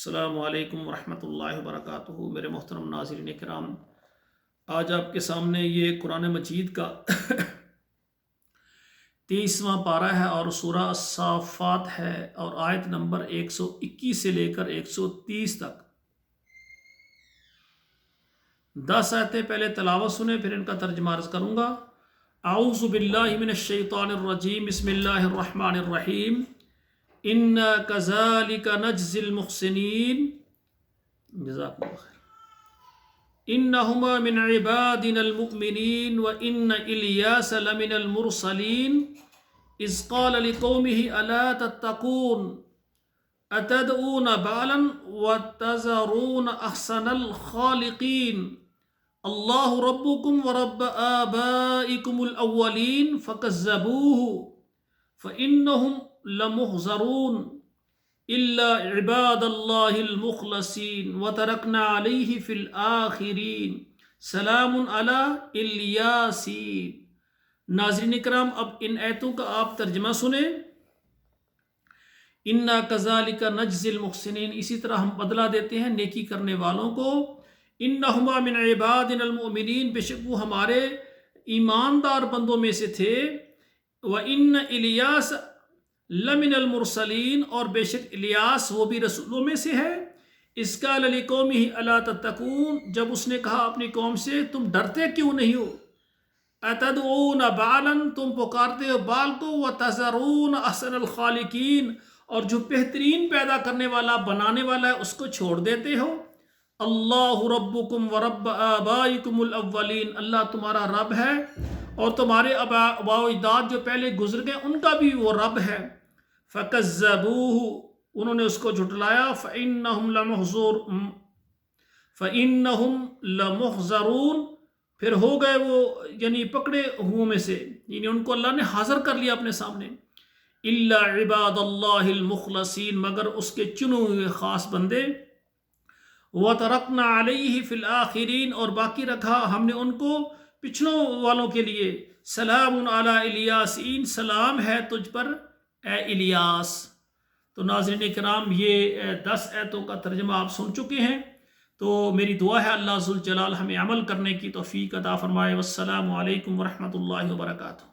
السلام علیکم ورحمۃ اللہ وبرکاتہ۔ میرے محترم ناظرین کرام، آج آپ کے سامنے یہ قرآن مجید کا 23واں پارہ ہے اور سورہ الصافات ہے، اور آیت نمبر 121 سے لے کر 130 تک 10 آیتیں پہلے تلاوت سنیں، پھر ان کا ترجمہ عرض کروں گا۔ اعوذ باللہ من الشیطان الرجیم، بسم اللہ الرحمن الرحیم۔ اِنَّا كَذَلِكَ نَجْزِي الْمُحْسِنِينَ جزاکم اللہ خیر۔ إِنَّهُمَا مِنْ عِبَادِنَا الْمُؤْمِنِينَ وَإِنَّ إِلْيَاسَ لَمِنَ الْمُرْسَلِينَ إِذْ قَالَ لِقَوْمِهِ أَلَا تَتَّقُونَ أَتَدْعُونَ بَعْلًا وَتَذَرُونَ أَحْسَنَ الْخَالِقِينَ اللَّهُ رَبُّكُمْ وَرَبَّ آبَائِكُمُ الْأَوَّلِينَ فَكَذَّبُوهُ فَإِنَّهُمْ لَمُحْضَرُونَ إِلَّا عِبَادَ اللَّهِ الْمُخْلَصِينَ وَتَرَكْنَا عَلَيْهِ فِي الْآخِرِينَ سَلَامٌ عَلَى الْيَاسِينَ۔ ناظرین کرام، اب ان آیتوں کا آپ ترجمہ سنیں۔ اِنَّا كَذَلِكَ نَجْزِي الْمُحْسِنِينَ، اسی طرح ہم بدلہ دیتے ہیں نیکی کرنے والوں کو۔ إِنَّهُمَا مِنْ عِبَادِنَا الْمُؤْمِنِينَ، بے شک وہ ہمارے ایماندار بندوں میں سے تھے۔ وَإِنَّ إِلْيَاسَ لَمِنَ الْمُرْسَلِينَ، اور بے شک الیاس وہ بھی رسولوں میں سے ہے۔ إِذْ قَالَ لِقَوْمِهِ أَلَا تَتَّقُونَ، جب اس نے کہا اپنی قوم سے تم ڈرتے کیوں نہیں ہو۔ أَتَدْعُونَ بَعْلًا، تم پکارتے ہو بال کو، وَتَذَرُونَ أَحْسَنَ الْخَالِقِينَ، اور جو بہترین پیدا کرنے والا بنانے والا ہے اس کو چھوڑ دیتے ہو۔ اللہ ربکم ورب آبائکم الاولین، اللہ تمہارا رب ہے اور تمہارے آباء و اجداد جو پہلے گزر گئے ان کا بھی وہ رب ہے۔ فکذبوہ، انہوں نے اس کو جھٹلایا۔ فإنہم لمحضرون، پھر ہو گئے وہ یعنی پکڑے ہوں میں سے، یعنی ان کو اللہ نے حاضر کر لیا اپنے سامنے۔ الا عباد اللہ المخلصین، مگر اس کے چنے ہوئے خاص بندے۔ وَتَرَكْنَا عَلَيْهِ فِي الْآخِرِينَ، اور باقی رکھا ہم نے ان کو پچھلوں والوں کے لیے۔ سلام علی الیاسین، سلام ہے تجھ پر اے الیاس۔ تو ناظرین کرام، یہ 10 آیتوں کا ترجمہ آپ سن چکے ہیں۔ تو میری دعا ہے اللہ ذوالجلال ہمیں عمل کرنے کی توفیق عطا فرمائے۔ والسلام علیکم ورحمۃ اللہ وبرکاتہ۔